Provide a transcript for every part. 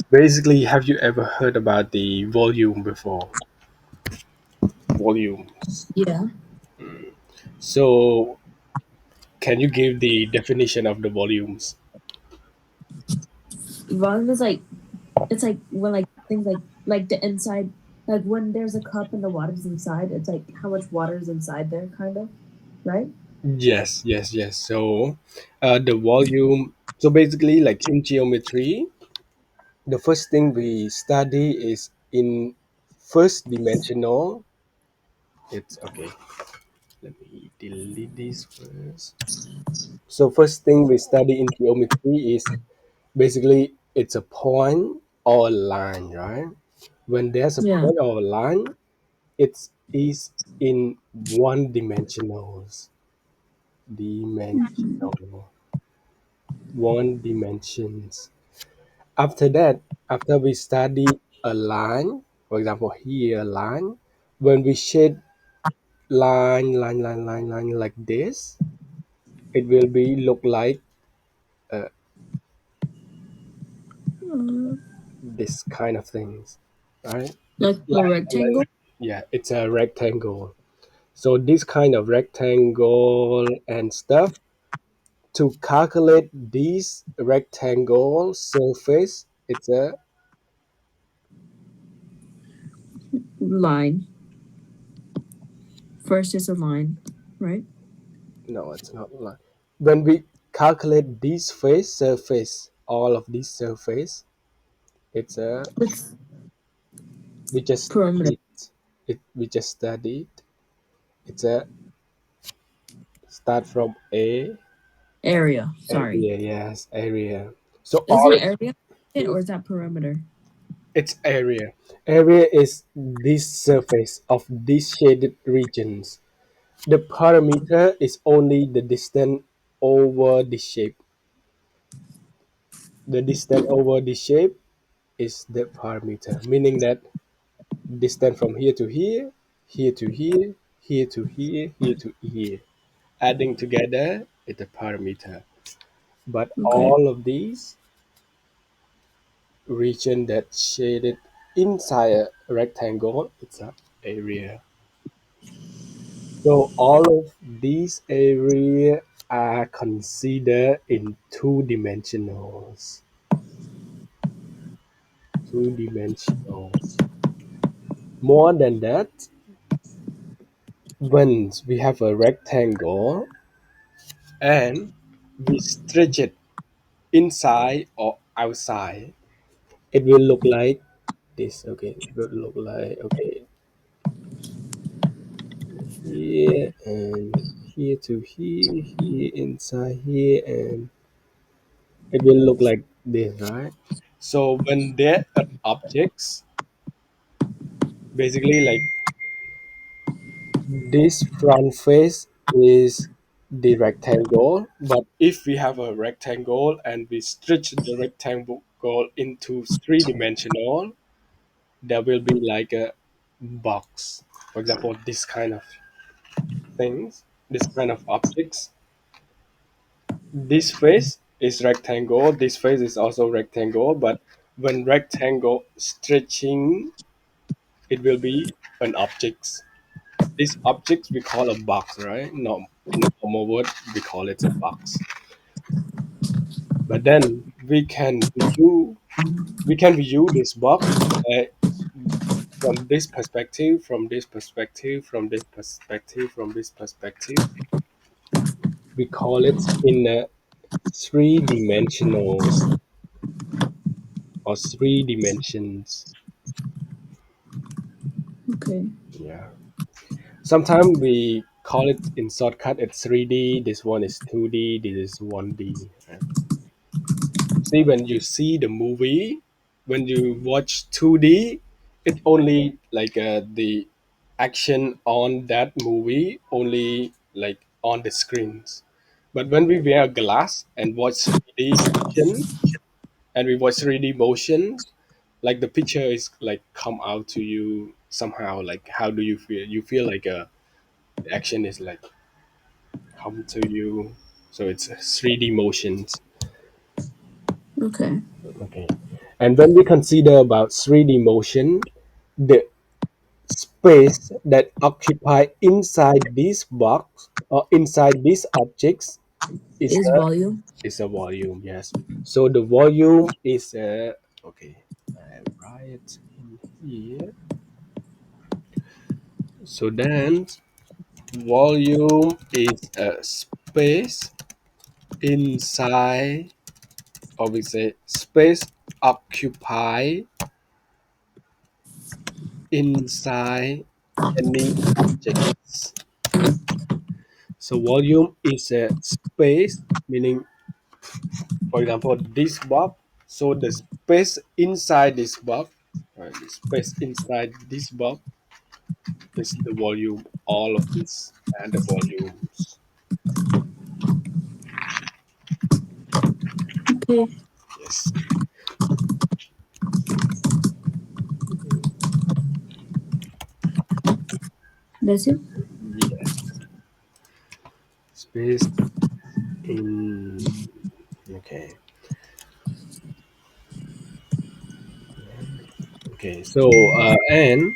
Basically, have you ever heard about the volume before? Volumes. Yeah. So, can you give the definition of the volumes? Volume is like it's like when like things like the inside like when there's a cup and the water's inside, it's like how much water is inside there, kind of, right? Yes, yes, yes. So, the volume. So basically, like in geometry, the first thing we study is in first dimensional. It's okay. Let me delete this first. So first thing we study in geometry is basically it's a point or a line, right? When there's a Yeah. point or a line, it is in one dimensional, one dimensions. After that, after we study a line, for example, here a line, when we shade line like this, it will be look like uh, Uh, this kind of things, right? like a rectangle. Yeah, it's a rectangle. So this kind of rectangle and stuff, to calculate this rectangle surface, it's a Line. First is a line, right? no, it's not line. When we calculate this face surface, all of this surface, it's a It's we just perimeter. studied we just studied. It's a start from a Area. Sorry. area, yes, area. So Is all it area or is that perimeter? it's area. Area is this surface of these shaded regions. The parameter is only the distance over the shape. The distance over the shape is the parameter, meaning that distance from here to here, here to here, here to here, here to here, adding together is the parameter. But Okay. all of these region that shaded inside a rectangle, it's a area. So all of these area are considered in two dimensionals. Two dimensionals. More than that, once we have a rectangle and we stretch it inside or outside, it will look like this. Okay, it will look like okay here and here to here, here inside here, and it will look like this, right? So when there are objects, basically like this front face is the rectangle, but if we have a rectangle and we stretch the rectangle into three-dimensional, there will be like a box. For example, this kind of things, this kind of objects. This face is rectangle, this face is also rectangle, but when rectangle stretching, it will be an object. This object we call a box, right? No, in a normal word, we call it a box. But then we can view this box uh, from this perspective, from this perspective, from this perspective, from this perspective. We call it in a three dimensionals or three dimensions. Okay. Yeah. Sometimes we call it in shortcut it's 3D. This one is 2D. This is 1D. Right? See, when you see the movie, when you watch 2D, it only like the action on that movie only like on the screens. But when we wear glass and watch 3D action and we watch 3D motions, like the picture is like come out to you somehow. Like how do you feel? You feel like the action is like come to you. So it's 3D motions. Okay. Okay. And when we consider about 3D motion, the space that occupy inside this box or inside these objects is Is volume. a volume. Yes. So the volume is a okay. I write in here. So then volume is a space inside, or we say space occupied inside any objects. So volume is a space, meaning, for example, this box. So the space inside this box, right, the space inside this box is the volume. All of this and the volumes. Okay. Yes. That's it. Yes. Space in. Okay. Okay. So and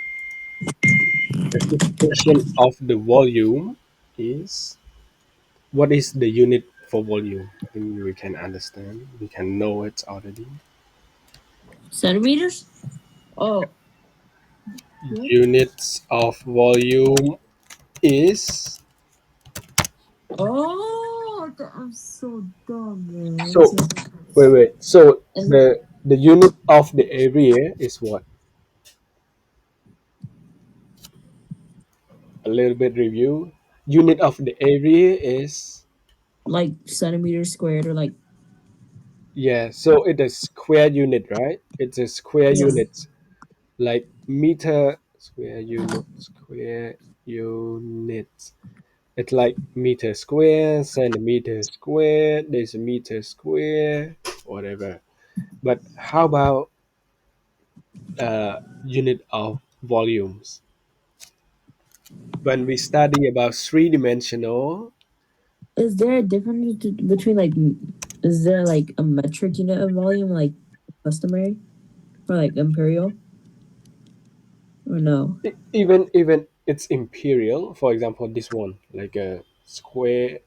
the definition of the volume is, what is the unit for volume? I think we can understand. We can know it already. Centimeters. Oh. What? Units of volume is, I'm so dumb, man. so wait wait. So And the unit of the area is what? A little bit review. Unit of the area is, like centimeters squared or like yeah. So it's a square unit, right? It's a square yeah. unit, like meter square unit square unit. It's like meter square, centimeter square, decimeter square, whatever. But how about unit of volumes? When we study about three-dimensional, Is there a difference between like is there like a metric unit of volume like customary or like imperial or no? even it's imperial. For example, this one, like a square,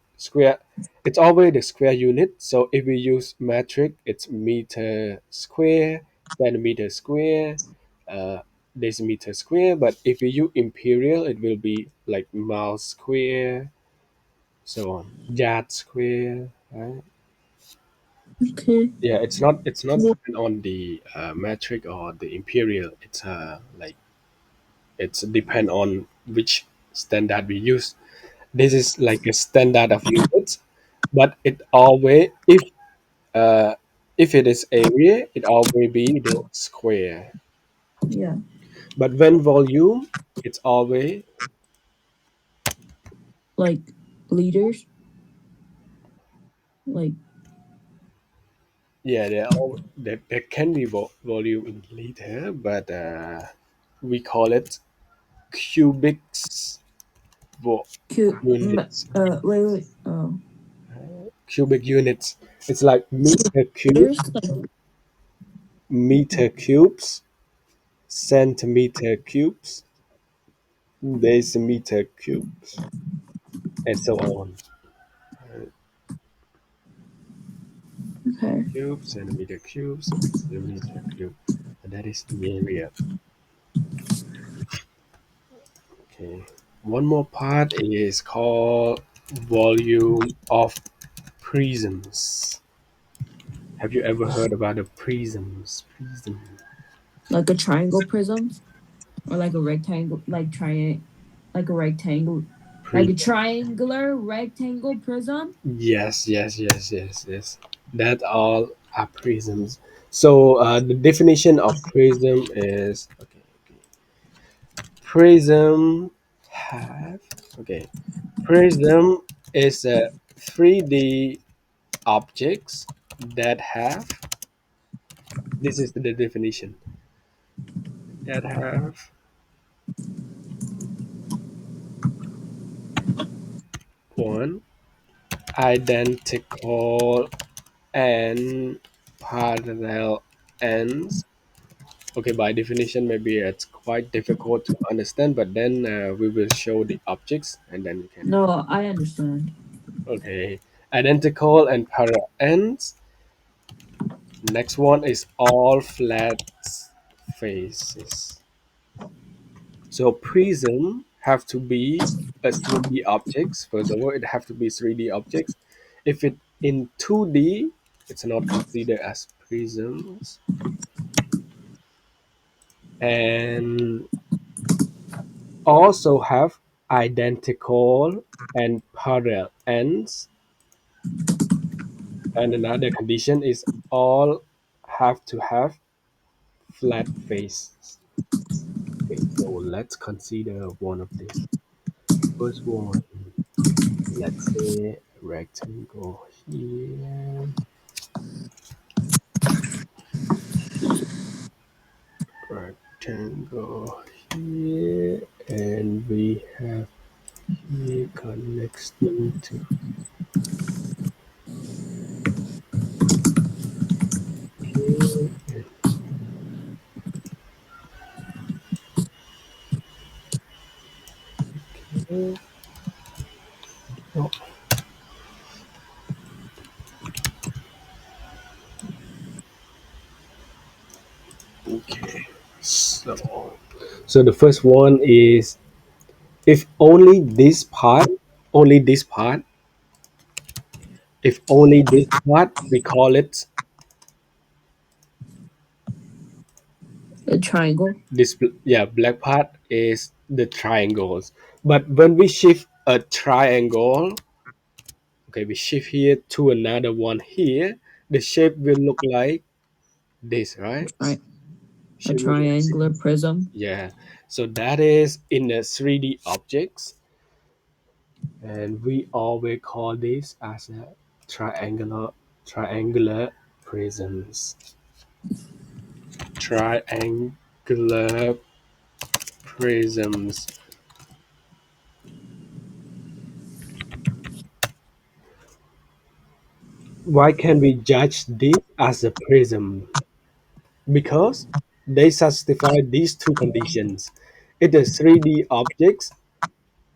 it's always the square unit. So if we use metric, it's meter square, centimeter square, uh, decimeter square. But if we use imperial, it will be like mile square, so on, yard square, right? Okay. Yeah, it's not depend on the metric or the imperial. It's like it's depend on which standard we use. This is like a standard of units, but it always, uh, if it is area, it always be the square. Yeah. But when volume, it's always, Like liters. Like yeah, there can be volume in liter, but we call it cubics units. wait. Oh. Cubic units. It's like meter cube, Liters like meter cubes, centimeter cubes, decimeter cubes, and so on. okay. Cube, centimeter cubes, millimeter cube. And that is the area. Okay. One more part is called volume of prisms. Have you ever heard about the prisms? Prism. Like a triangle prism or like a rectangle like triangle like a rectangle like a Prism. triangular rectangle prism. Yes. That all are prisms. So the definition of prism is, okay. Prism have, okay. Prism is a 3D objects that have, this is the definition, that have one, identical and parallel. ends. Okay, by definition, maybe it's quite difficult to understand, but then we will show the objects and then you can. No, I understand. Okay, identical and parallel ends. Next one is all flat faces. So prism have to be a 3D objects. First of all, it have to be 3D objects. If it in 2D, it's not considered as prisms. And also have identical and parallel ends. And another condition is all have to have flat faces. Okay, so let's consider one of these. First one, let's say rectangle here, rectangle here, and we have here connection to here and here. Oh, okay. So the first one is if only this part, if only this part, we call it A triangle. this. Yeah, black part is the triangles. But when we shift a triangle, okay, we shift here to another one here, the shape will look like this, right? Right. A Shape look like triangular this. prism. Yeah. So that is in the 3D objects, and we always call this as a triangular triangular prisms. Triangular prisms. Why can we judge this as a prism? Because they satisfy these two conditions. It is 3D objects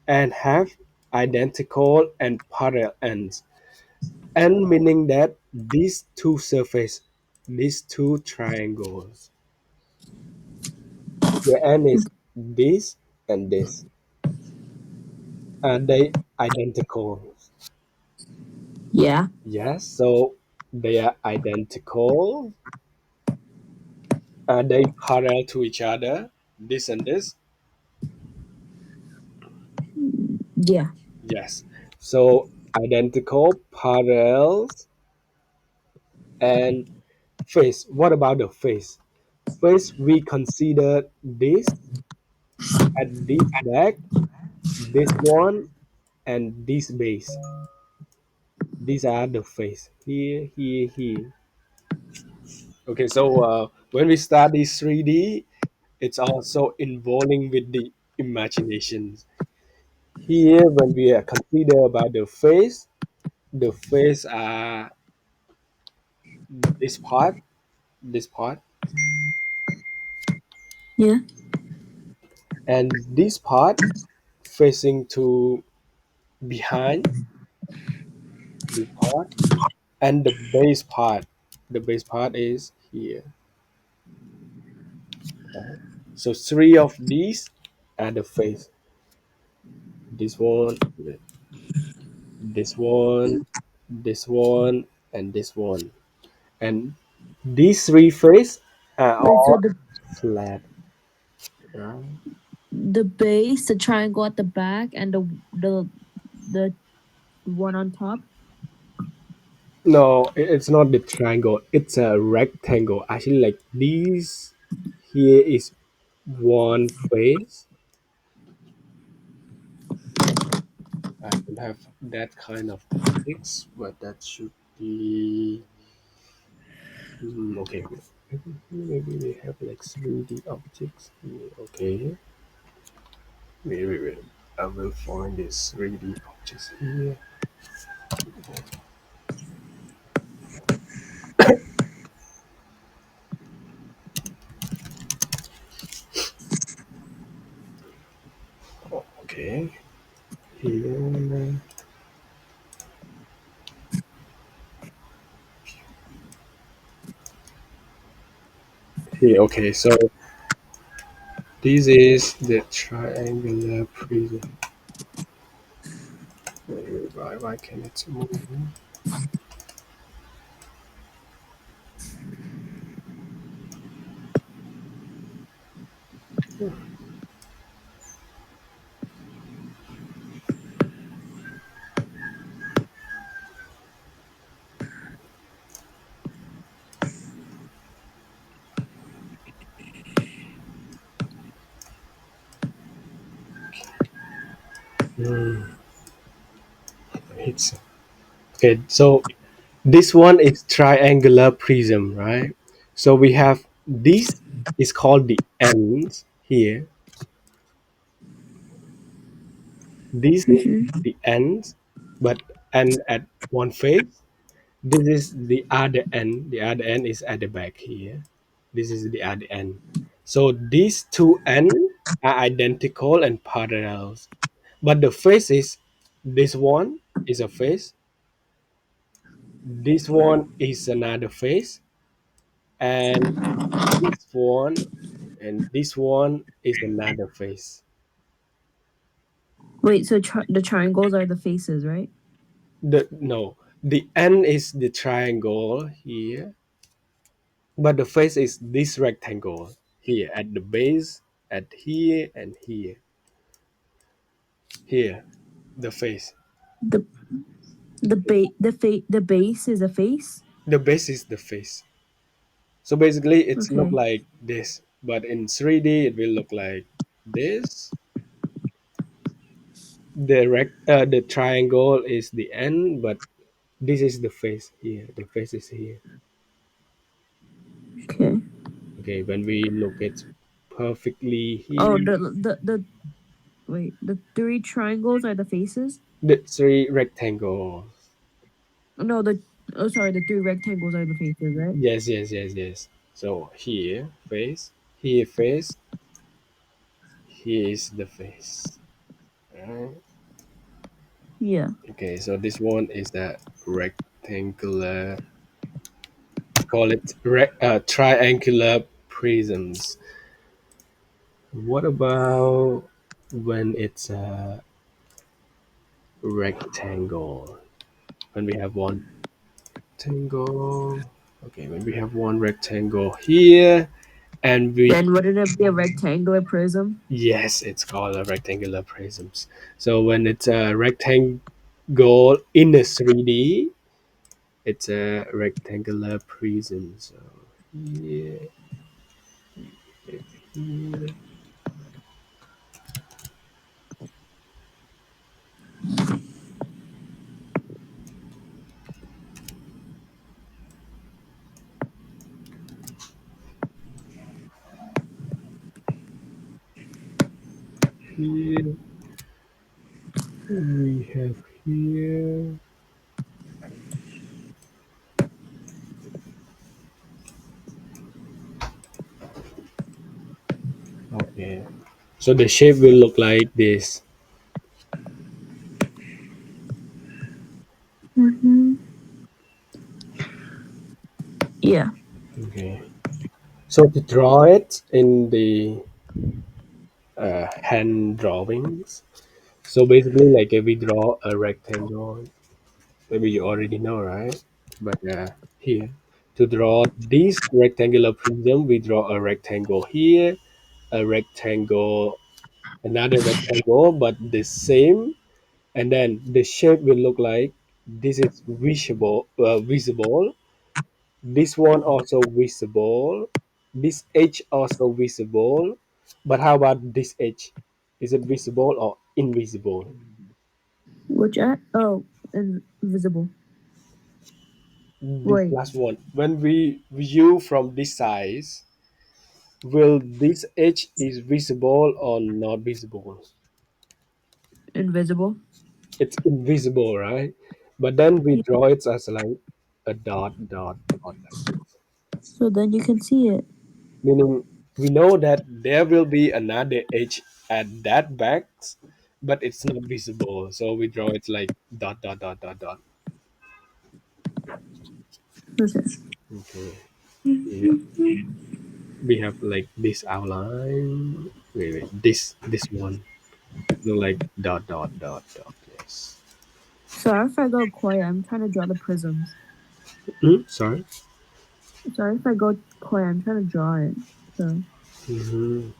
and have identical and parallel ends. And meaning that these two surfaces, these two triangles, the end is this and this. And they identical. Yeah. Yes, so they are identical and they parallel to each other, this and this. Yeah. Yes. So identical, parallels, and face. What about the face? Face, we consider this at this back, this one, and this base. These are the face. Here, here, here. Okay, so when we study 3D, it's also involving with the imaginations. Here, when we consider about the face are this part, this part, Yeah. and this part facing to behind this part, and the base part is here. Right? So three of these are the face. This one, this one, this one, and this one. And these three face are Wait, so all flat. Right? the base, the triangle at the back, and the one on top. No, it's not the triangle. It's a rectangle. Actually, like these here is one face. I don't have that kind of objects, but that should be okay. Maybe we have like 3D objects here. Okay, maybe I will find this 3D objects here. Okay. Here, here. Okay. So this is the triangular prism. Why can it move? Hmm. It's okay. So this one is triangular prism, right? So we have this is called the ends here. This is Mm-hmm. the ends, but end at one face. This is the other end. The other end is at the back here. This is the other end. So these two ends are identical and parallels. But the face is this one is a face. This one is another face. And this one and this one is another face. Wait, so the triangles are the faces, right? The no, the end is the triangle here, but the face is this rectangle here at the base, at here and here. Here, the face. The the base is a face. The base is the face. So basically, it's look Okay. like this, but in 3D, it will look like this. The triangle is the end, but this is the face here. The face is here. Okay. Okay, when we look at perfectly Oh, here, the wait, the three triangles are the faces. the three rectangles. No, the oh sorry, the three rectangles are the faces, right? Yes, yes, yes, yes. So here face, here is the face. Alright. Yeah. Okay, so this one is the rectangular. Call it triangular prisms. What about when it's a rectangle? When we have one rectangle. Okay, when we have one rectangle here, and we Then wouldn't it be a rectangular prism? yes, it's called a rectangular prisms. So when it's a rectangle in a 3D, it's a rectangular prism. So here, here, here. We have here. Okay. So the shape will look like this. Mm-hmm. Yeah. Okay. So to draw it in the hand drawings. So basically, like if we draw a rectangle, maybe you already know, right? But here, to draw this rectangular prism, we draw a rectangle here, a rectangle, another rectangle, but the same, and then the shape will look like this is visible. This one also visible. This edge also visible. But how about this edge? Is it visible or invisible? Which oh, invisible. This Wait, last one. When we view from this size, will this edge is visible or not visible? invisible. It's invisible, right? But then we draw it as like a dot, dot, dot like this. So then you can see it. Meaning we know that there will be another edge at that back, but it's not visible. So we draw it like dot dot dot dot dot. Okay. Okay. Yeah. We have like this outline. Wait. This one. Look like dot dot dot dot. Yes. Sorry if I go quiet. I'm trying to draw the prisms. Sorry. Sorry if I go quiet. I'm trying to draw it. So Mm-hmm.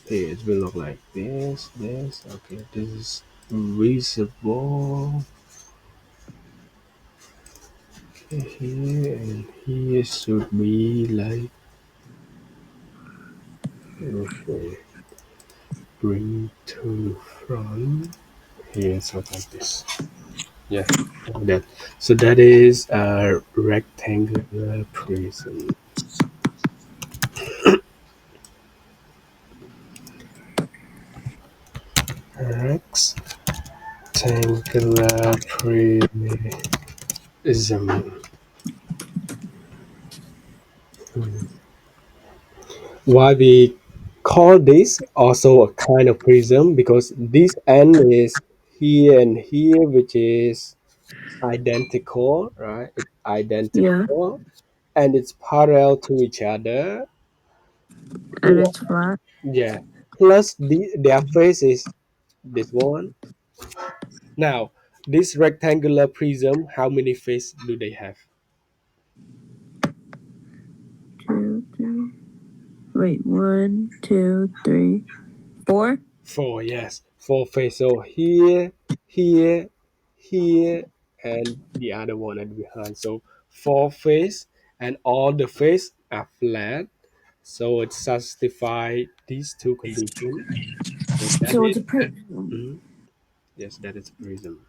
Okay, it will look like this. This. Okay. This is visible. Okay, here and here should be like. Okay. Bring to front. Here, something like this. Yeah, like that. So that is a rectangular prism. Rectangular prism. Why we call this also a kind of prism? Because this end is here and here, which is identical, right? It's yeah, identical and it's parallel to each other. and it's flat. Yeah. Plus their face is this one. Now, this rectangular prism, how many faces do they have? Two, three. Wait, one, two, three, four. Four, yes. Four faces. So here, here, here, and the other one at behind. So four face and all the face are flat. So it satisfies these two conditions. So that So it's is a prism. mhm, yes, that is prism.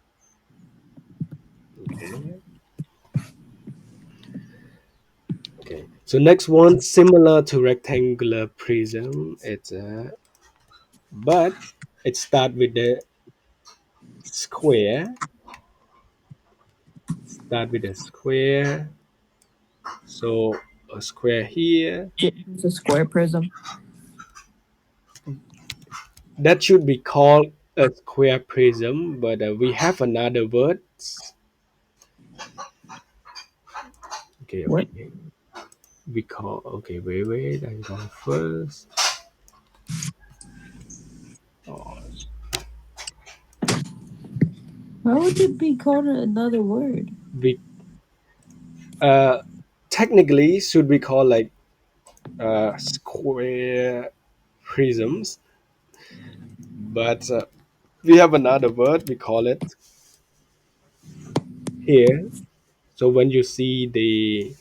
Okay. Okay. So next one, similar to rectangular prism, it's a but it start with the square. Start with a square. So a square here. It's a square prism. That should be called a square prism, but we have another word. Okay, What? okay. We call okay. Wait. I go first. Oh, How would it be called another word? we uh technically should be called like square prisms, but we have another word. We call it here. So when you see the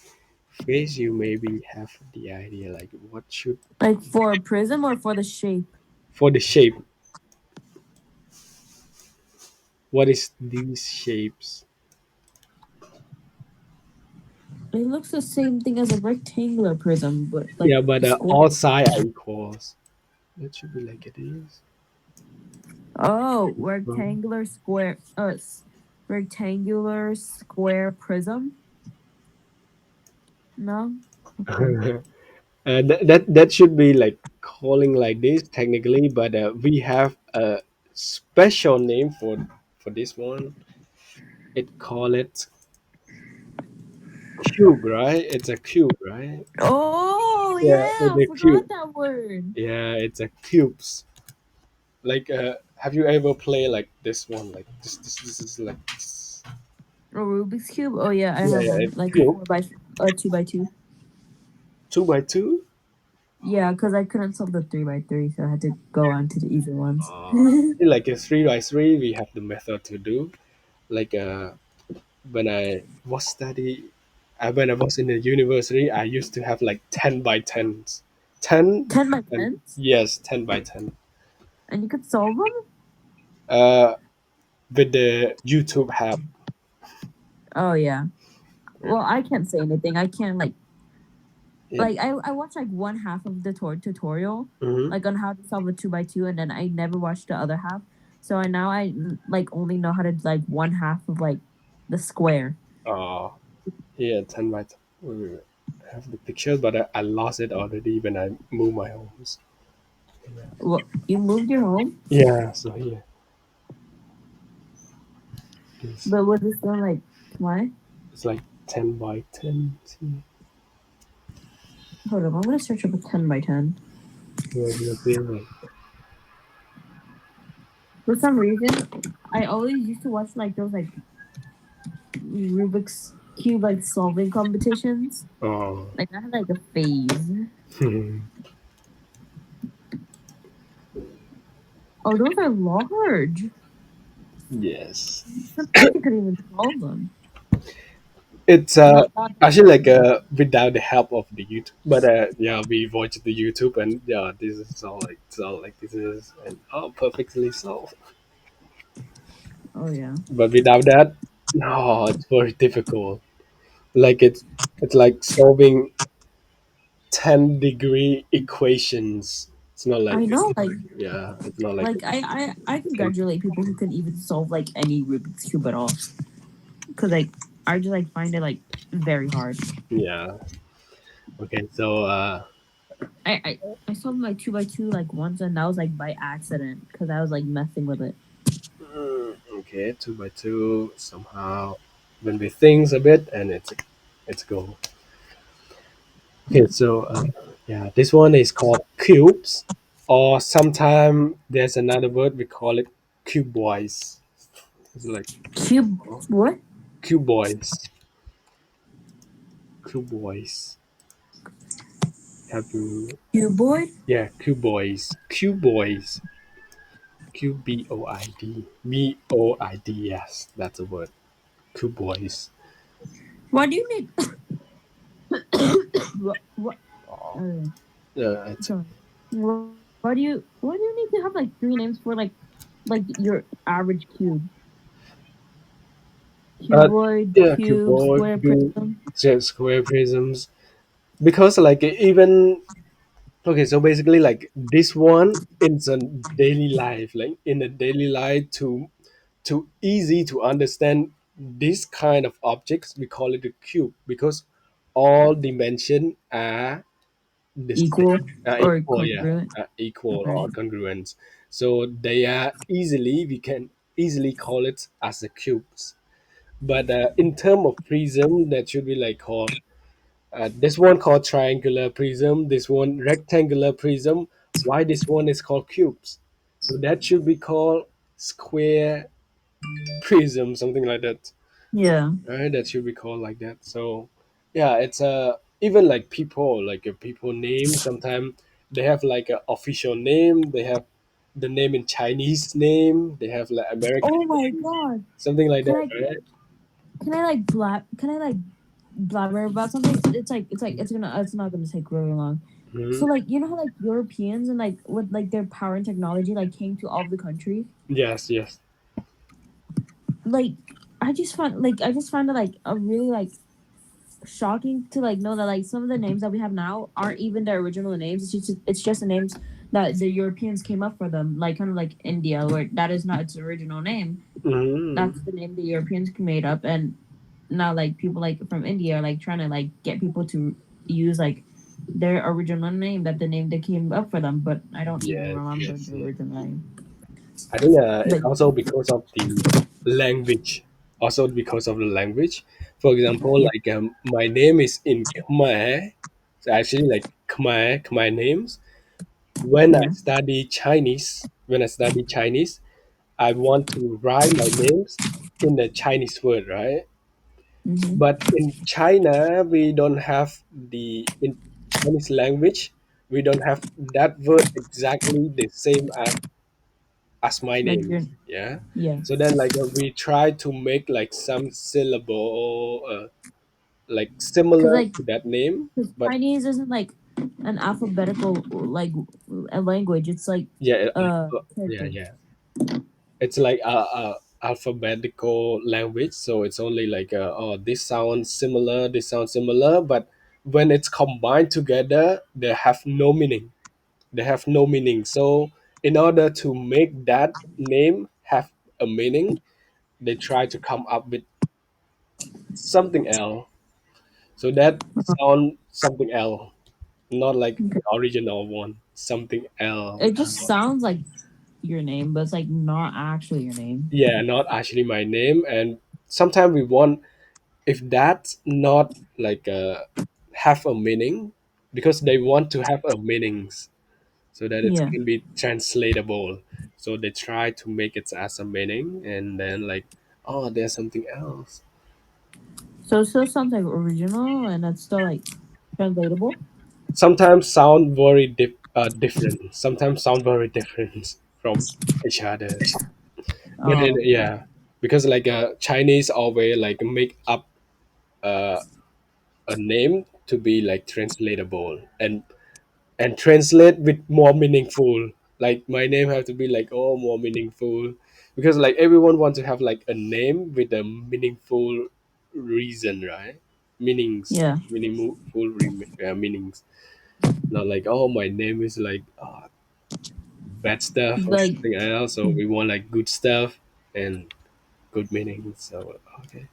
face, you maybe have the idea like what should Like for a prism or for the shape? for the shape. What is these shapes? It looks the same thing as a rectangular prism, but like Yeah, but a square. all sides are equals. That should be like it is. Oh, Well, rectangular square prism. No. Okay. that should be like calling like this technically, but we have a special name for this one. It call it cube, right? It's a cube, right? Oh Yeah, yeah, it's I a forgot cube. that word. Yeah, it's a cubes. Like, have you ever played like this one? Like this is like this. A Rubik's cube. Oh yeah, I Yeah, have yeah, one. it's Like a cube, four by a two by two. two by two. Yeah, because I couldn't solve the three by three, so I had to go on to the easy ones. Like a three by three, we have the method to do. Like, when I was study, when I was in the university, I used to have like 10 by 10s, 10 10 by and 10s, yes, 10 by 10. and you could solve them. Uh, with the YouTube help. Oh yeah. Well, I can't say anything. I can't Yeah. I watched like one half of the tutorial, Mm-hmm. like on how to solve a two by two, and then I never watched the other half. So I now I like only know how to like one half of like the square. Here 10 by 10. Wait. I have the picture, but I lost it already when I moved my homes. What, you moved your home, Yeah, so here this but was it still like why? it's like 10 by 10. See, Hold on, I'm gonna search up a 10 by 10. you'll see like For some reason, I always used to watch like those like Rubik's cube like solving competitions. oh. Like I had like a phase. Oh, those are large. Yes. Sometimes you could even solve them. It's Not actually like without the help of the YouTube, but yeah, we watch the YouTube and yeah, this is all like it's all like this is and all perfectly solved. Oh yeah. But without that, no, it's very difficult. Like it's like solving 10-degree equations. It's not like I know, yeah, it's not like like I ten. congratulate people who can even solve like any Rubik's cube at all. Cause like I just like find it like very hard. Yeah. Okay, so I solved my 2 by 2 like once, and that was like by accident because I was like messing with it. okay, 2 by 2 somehow when we think a bit and it's go. Okay, so yeah, this one is called cubes, or sometime there's another word we call it cuboids. It's like Cube what? cuboids, cuboids. Have you? Cuboid? Yeah, cuboids, cuboids, QBOID. Yes, that's a word. Cuboids. Why do you need what? It's Sorry. Why do you need to have like three names for like your average cube? uh, Cuboid, yeah, cube, cuboid, square, cube, prism. square prisms. Because like even okay, so basically, like this one in a daily life, like in a daily life, to easy to understand this kind of objects, we call it a cube because all dimension are the Equal same, or equal, yeah, congruent. equal Okay. or congruent. So they are easily we can easily call it as a cubes. But in term of prism, that should be like called this one called triangular prism, this one rectangular prism. Why this one is called cubes? So that should be called square prism, something like that. Yeah. Right? That should be called like that. So yeah, it's even like people, like a people name. Sometimes they have like an official name. They have the name in Chinese name. They have like American Oh my name, god. something like Can that, I right? can I like blabber about something? It's not gonna take really long. Mhm. So like you know how like Europeans and like with like their power and technology like came to all the countries? Yes, yes. Like I just find it like a really like shocking to like know that like some of the names that we have now aren't even the original names. It's just the names that the Europeans came up for them. Like kind of like India, where that is not its original name. Hmm. That's the name the Europeans made up, and now like people like from India are like trying to like get people to use like their original name that the name that came up for them. But I don't even Yes, remember yes, the yes. original name. I think it's But also because of the language. Also because of the language. For example, yeah, like my name is in Khmer. So actually, like Khmer names. yeah. When I study Chinese, I want to write my names in the Chinese word, right? Mm-hmm. But in China, we don't have the in Chinese language. We don't have that word exactly the same as my Like name. you're Yeah. yeah. So then, like, we try to make like some syllable, like Cause similar like to that name, cause but Chinese isn't like an alphabetical like a language. It's like yeah, yeah, characters. yeah. It's like a alphabetical language, so it's only like oh, this sounds similar, but when it's combined together, they have no meaning. They have no meaning. So in order to make that name have a meaning, they try to come up with something else. So that sound something else. not like Okay. the original one, something else. It just sounds like your name, but it's like not actually your name. Yeah, not actually my name. And sometimes we want, if that's not like have a meaning, because they want to have a meanings so that it Yeah. can be translatable. So they try to make it as a meaning, and then like, oh, there's something else. So it still sounds like original, and it's still like translatable. Sometimes sound very different. Sometimes sound very different from each other. But then, Oh, yeah, because like Chinese always like make up uh, a name to be like translatable, and translate with more meaningful. Like my name have to be like, oh, more meaningful, because like everyone wants to have like a name with a meaningful reason, right? Meanings, yeah. meanings. Not like, oh, my name is like bad stuff or Like, something else. So we want like good stuff and good meanings. So okay.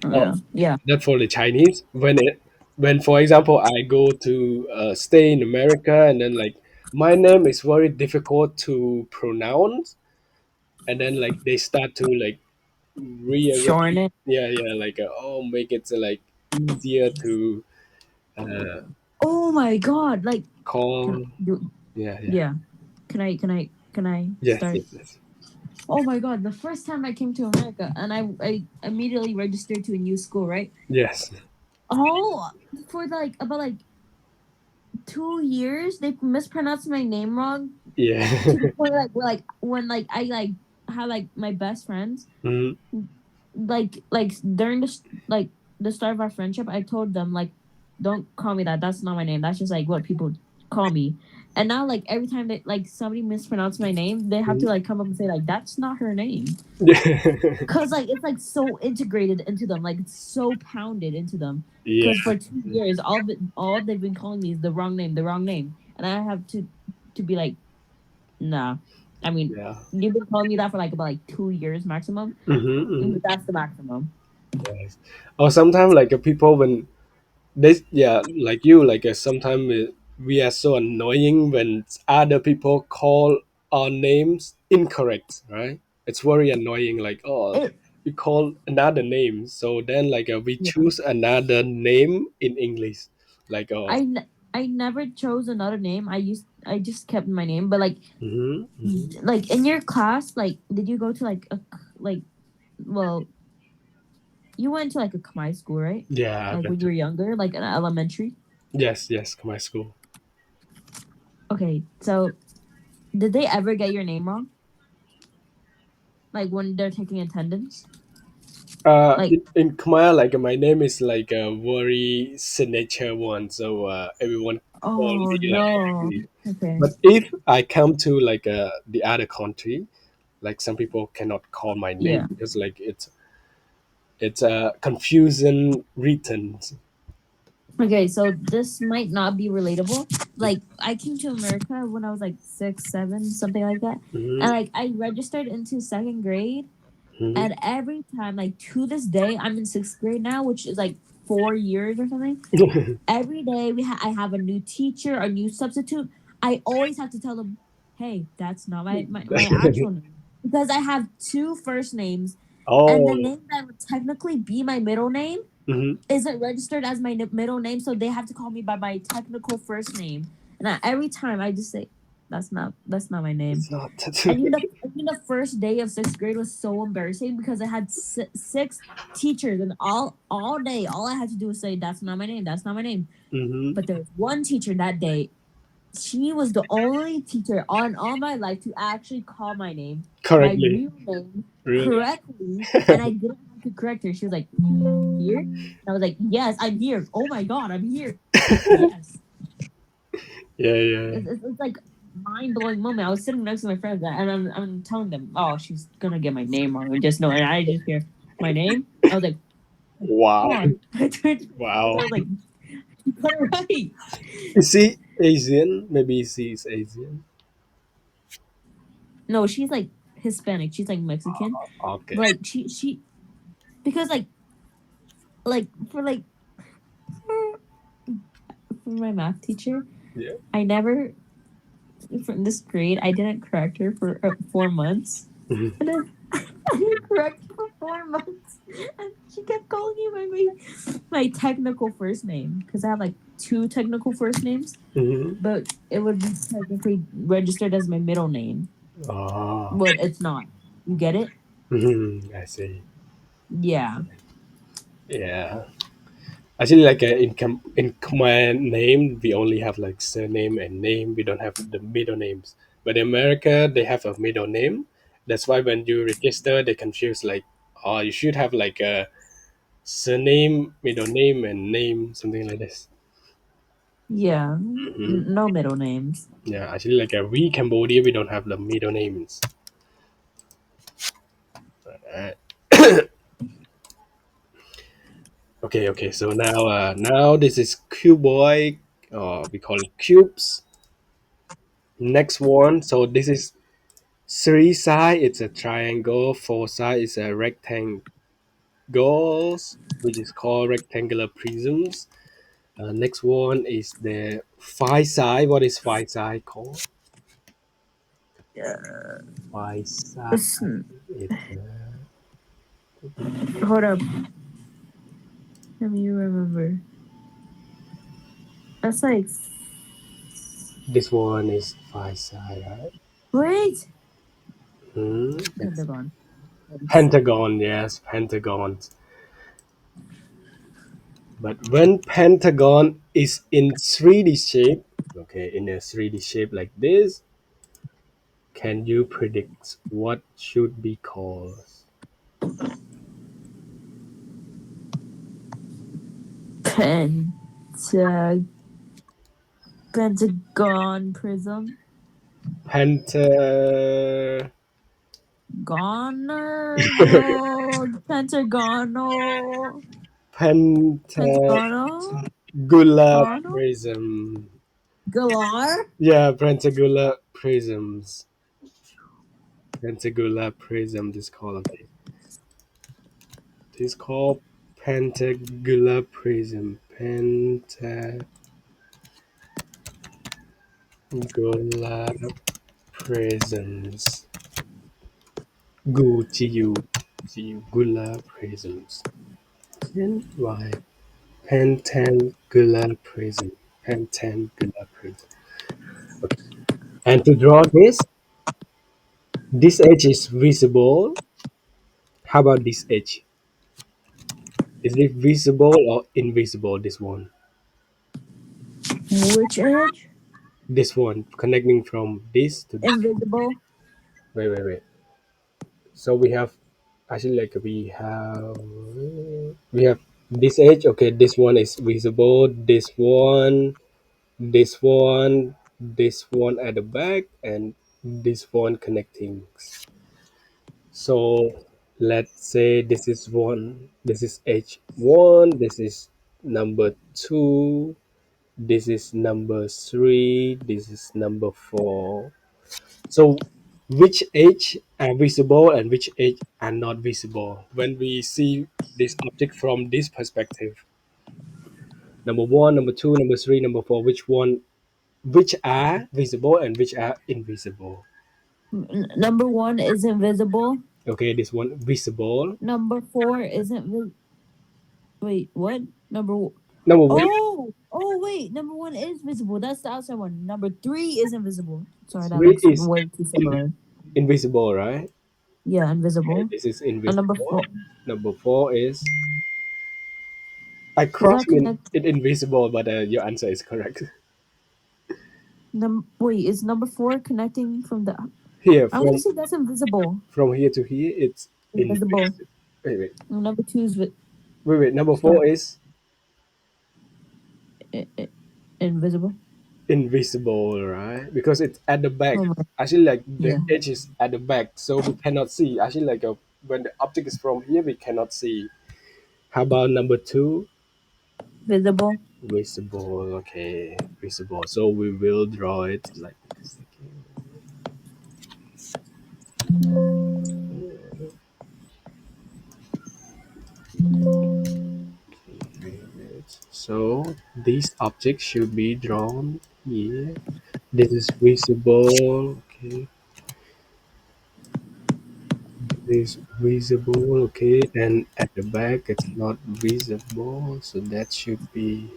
Oh, yeah, yeah. that for the Chinese. When for example I go to stay in America, and then like my name is very difficult to pronounce, and then like they start to like Shorten rearrange. it. Yeah, yeah, like oh, make it like easier to uh, Oh my god! Like, can call. do? Yeah, yeah. Yeah. Can I Yes, start? yes, yes. Oh my god! The first time I came to America, and I immediately registered to a new school, right? Yes. Oh, for like about like 2 years, they mispronounced my name wrong Yeah. to the point like where, like when like I like had like my best friends Mhm. like during like the start of our friendship, I told them like, don't call me that. That's not my name. That's just like what people call me. And now like every time that like somebody mispronounced my name, they have to Mhm. like come up and say like that's not her name. Yeah. Cause like it's like so integrated into them, like it's so pounded into them. Yeah. Cause for 2 years, all they've been calling me is the wrong name, the wrong name, and I have to be like, nah. I mean, Yeah. you've been calling me that for like about like 2 years maximum. Hmm. That's the maximum. Yes. Or sometimes like people when they, yeah, like you, like sometimes we are so annoying when other people call our names incorrect, right? It's very annoying, like, oh, It we call another name, so then like we yeah. choose another name in English, like oh. I never chose another name. I just kept my name. But Hmm. like in your class, like did you go to like like well you went to like a Khmer school, right? Yeah, I Like went when you to, were younger, like an elementary. yes, yes, my school. Okay, so did they ever get your name wrong? Like when they're taking attendance? Like In Khmer, like my name is like a very signature one, so everyone call oh me like no. this. Okay. But if I come to like the other country, like some people cannot call my name Yeah. because like it's a confusion written. Okay, so this might not be relatable. Like I came to America when I was like 6, 7, something like that. Hmm. And like I registered into second grade. Hmm. And every time, like to this day, I'm in sixth grade now, which is like 4 years or something. Every day I have a new teacher, a new substitute. I always have to tell them, "Hey, that's not my actual name," because I have two first names, and the Oh. name that would technically be my middle name Hmm. isn't registered as my middle name, so they have to call me by my technical first name. And every time I just say, "That's not my name." It's not. And the first day of sixth grade was so embarrassing because I had six teachers, and all day, all I had to do was say, "That's not my name. That's not my name." Hmm. But there was one teacher that day. She was the only teacher on all my life to actually call my name, my Correctly, real name, really. correctly, and I didn't have to correct her. She was like, "Here," and I was like, "Yes, I'm here. Oh my god, I'm here. Yes." Yeah, yeah. It's like mind blowing moment. I was sitting next to my friends and I'm telling them, "Oh, she's gonna get my name wrong." And just know, and I just hear my name. I was like, Wow, "Come on!" I turned to my friends. wow. I was like, "You got it right." Is he Asian? Maybe he's Asian. No, she's like Hispanic. She's like Mexican. Okay. But like she because like for like from my math teacher. Yeah. I never from this grade. I didn't correct her for 4 months, Mhm. and then I didn't correct her for 4 months, and she kept calling me by my technical first name because I have like two technical first names, Mhm. but it would be technically registered as my middle name, Oh. but it's not. You get it? Mhm. I see. Yeah. Yeah. Actually, like in Khmer name, we only have like surname and name. We don't have the middle names. But in America, they have a middle name. That's why when you register, they confuse like, oh, you should have like a surname, middle name, and name, something like this. Yeah. Hmm. No middle names. Yeah, actually, like we Cambodia, we don't have the middle names. Uh, okay, okay. So now this is cuboid. We call it cubes. Next one. So this is three side. It's a triangle. Four side is a rectangles, which is called rectangular prisms. Next one is the five side. What is five side called? Five side. It's, It's hold up. Let me remember. That's like this one is five side, right? wait. It's Pentagon. pentagon. Yes, pentagons. But when pentagon is in 3D shape, okay, in a 3D shape like this, can you predict what should be called? Penta Pentagon prism. Penta, Goner. No. Pentagonal. pentagula Pentagonal. Gonal. prism. Galar. Yeah, pentagular prisms. Pentagular prism. This called okay. This called pentagular prism. Pentagular prisms. Gular prisms. Then why? Pentangular prism. Pentangular prism. Okay. And to draw this edge is visible. How about this edge? Is it visible or invisible? This one. Which edge? This one connecting from this to this. Invisible. Wait, wait, wait. So we have actually like we have this edge. Okay, this one is visible. This one at the back, and this one connecting. So let's say this is one, this is H1, this is number two, this is number three, this is number four. So which H are visible and which H are not visible when we see this object from this perspective? Number one, number two, number three, number four, which are visible and which are invisible? Number one is invisible. Okay, this one visible. Number four isn't. Wait, what? Number one, Oh, wait. Number one is visible. That's the outside one. Number three is invisible. Sorry, that three looks is way too invi- similar. invisible, right? Yeah, Okay, invisible. this is And number invisible. four Number four is I is cross that mean connect. it invisible, but your answer is correct. Wait, is number four connecting from the? Here I'm gonna say that's invisible. from here to here, it's Invisible. invisible. Wait, wait, And number two is wait. Number sorry, four is i- i- invisible. invisible, right? Because it's at the back. Oh my, Actually, like the yeah, edge is at the back, so we cannot see. Actually, like when the object is from here, we cannot see. How about number two? visible. Visible. Okay, visible. So we will draw it like this. So this object should be drawn here. This is visible. Okay, this visible. Okay, and at the back it's not visible, so that should be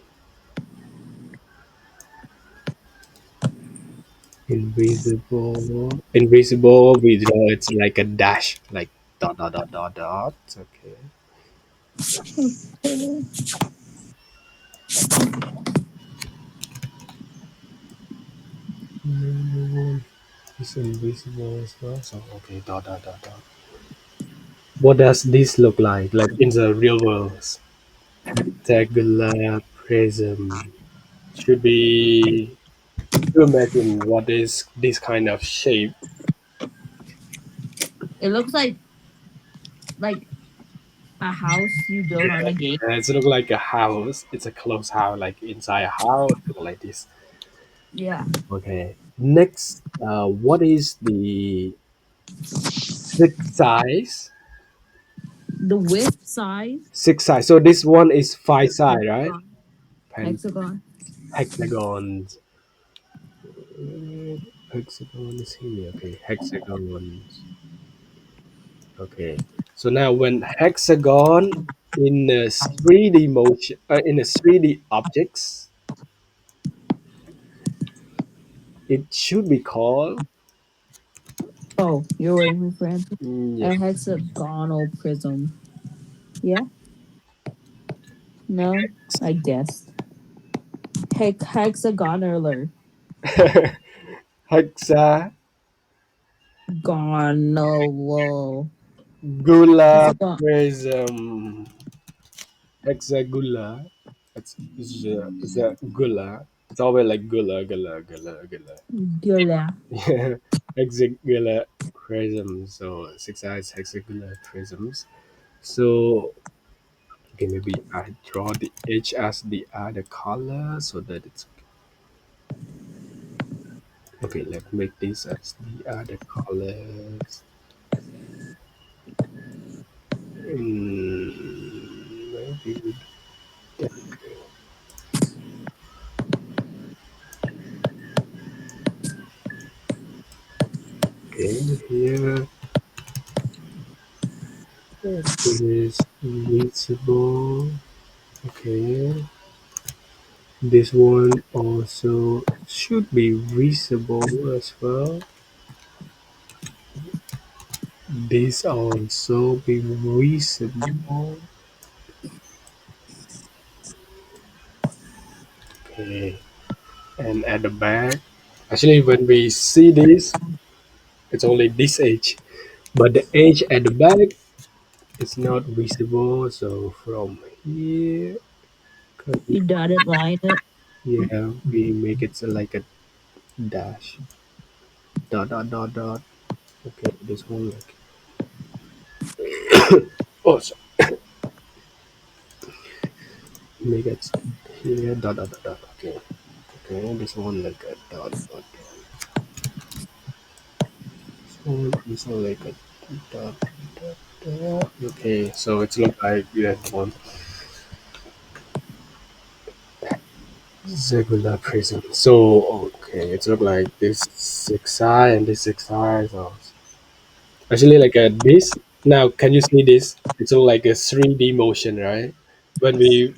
invisible. Invisible. We draw it's like a dash, like dot dot dot dot dot. Okay. Mm, it's invisible as well. So okay, dot dot dot dot. What does this look like in the real world? Rectangular prism. Should be to imagine what is this kind of shape. It looks like a house you build on Yeah, a game. it's look like a house. It's a closed house, like inside a house, look like this. Yeah. Okay. Next, what is the six size? The width size. Six size. So this one is five side, right? Hexagon. Pen Hexagon. hexagons. Hexagon is here. Okay, hexagons. Okay. So now when hexagon in a 3D motion, in a 3D objects, it should be called Oh, you're waiting for answer. yeah. A hexagonal prism. Yeah. No. I guessed. Hexagonaler. Hexagonal Gonal. Hexagon. prism. Hexagular. It's a gula. It's always like gula. Gula. Yeah, hexagular prisms. So six eyes hexagular prisms. So okay, maybe I draw the edge as the other color so that it's okay. Let's make this as the other colors. Maybe that okay here. This is visible. Okay, this one also should be visible as well. This also be visible. Okay, and at the back, actually, when we see this, it's only this edge, but the edge at the back is not visible. So from here, You dotted line it. yeah, we make it so like a dash, dot dot dot dot. Okay, this one like oh, so make it here dot dot dot dot. Okay, okay, this one like a dot dot dot. This one also like a dot dot dot. Okay, so it's look like that one. Regular prism. So okay, it look like this six eye and this six eye. So actually, like this. Now, can you see this? It's all like a 3D motion, right? When we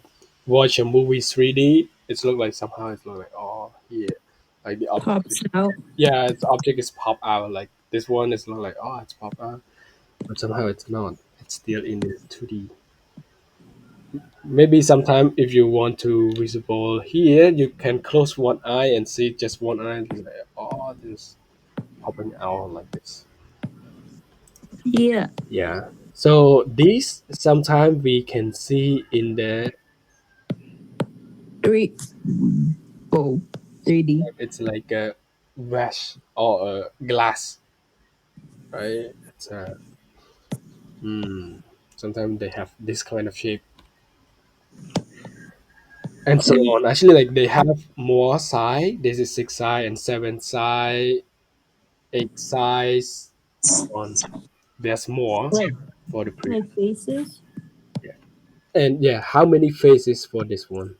watch a movie 3D, it's look like somehow it's look like oh here, like the object. Pops out. Yeah, its object is pop out. Like this one is look like oh it's pop out, but somehow it's not. It's still in the 2D. Maybe sometime if you want to visible here, you can close one eye and see just one eye. Like, oh, this popping out like this. Yeah. Yeah. So this sometimes we can see in the Three. Oh. 3D. it's like a wash or a glass, right? It's a sometimes they have this kind of shape and so on. Actually, like they have more side. This is six side and seven side, eight size, so on. There's more Like for the pre. like faces. Yeah. And yeah, how many faces for this one?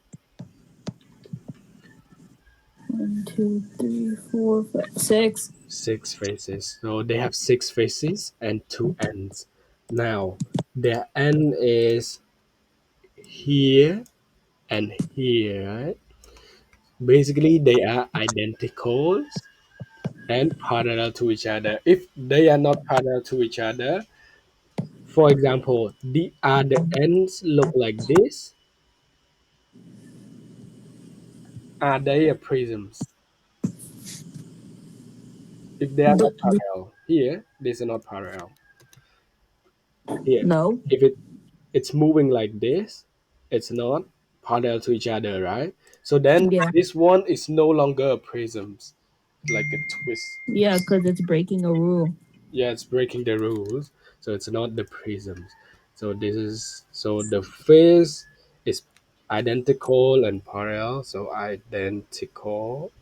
One, two, three, four, five, six. Six faces. So they have six faces and two ends. Now, their end is here and here, right? Basically, they are identical and parallel to each other. If they are not parallel to each other, for example, the other ends look like this, are they a prisms? If they are not parallel, here, this is not parallel. Here, No. if it's moving like this, it's not parallel to each other, right? So then Yeah. this one is no longer a prisms, like a twist. Yeah, because it's breaking a rule. Yeah, it's breaking the rules, so it's not the prisms. So this is so the face is identical and parallel, so identical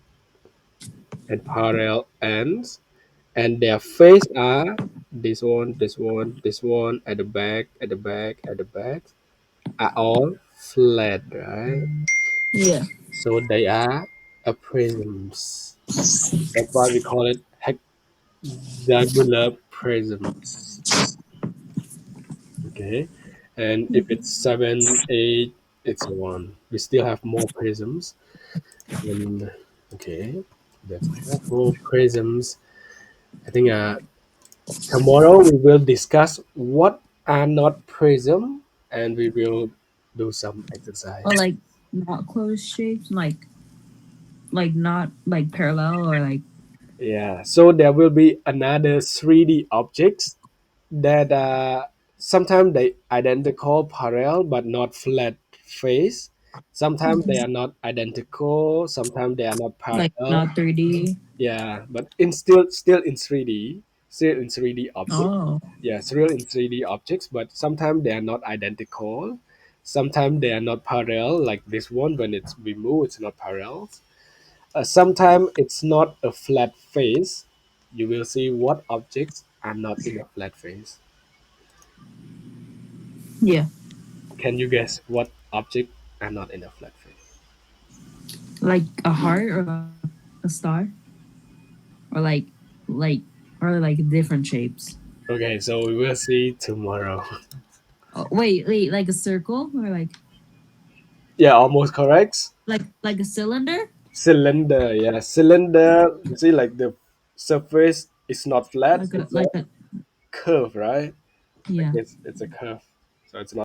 and parallel ends, and their face are this one, this one, this one, at the back, at the back, at the back, are all flat, right? Yeah. So they are a prisms. That's why we call it hexagonal prisms. Okay, and if it's seven, eight, it's a one. We still have more prisms, and okay, that's all for prisms. I think tomorrow we will discuss what are not prism, and we will do some Or exercise. like not closed shapes, like not like parallel or like Yeah, so there will be another 3D objects that sometimes they identical parallel but not flat face. Sometimes they are not identical. Sometimes they are not parallel. not 3D. Yeah, but in still in 3D, still in 3D objects. Oh. Yeah, still in 3D objects, but sometimes they are not identical. Sometimes they are not parallel, like this one. When it's removed, it's not parallel. Sometimes it's not a flat face. You will see what objects are not in a flat face. Yeah. Can you guess what object are not in a flat face? Like a heart or a star or like or like different shapes. Okay, so we will see tomorrow. Oh, wait, like a circle or Yeah, almost correct. like a cylinder? Cylinder, yeah, cylinder. You see, like the surface is not flat; Like a it's a like a curve, right? Like yeah. it's a curve, so it's not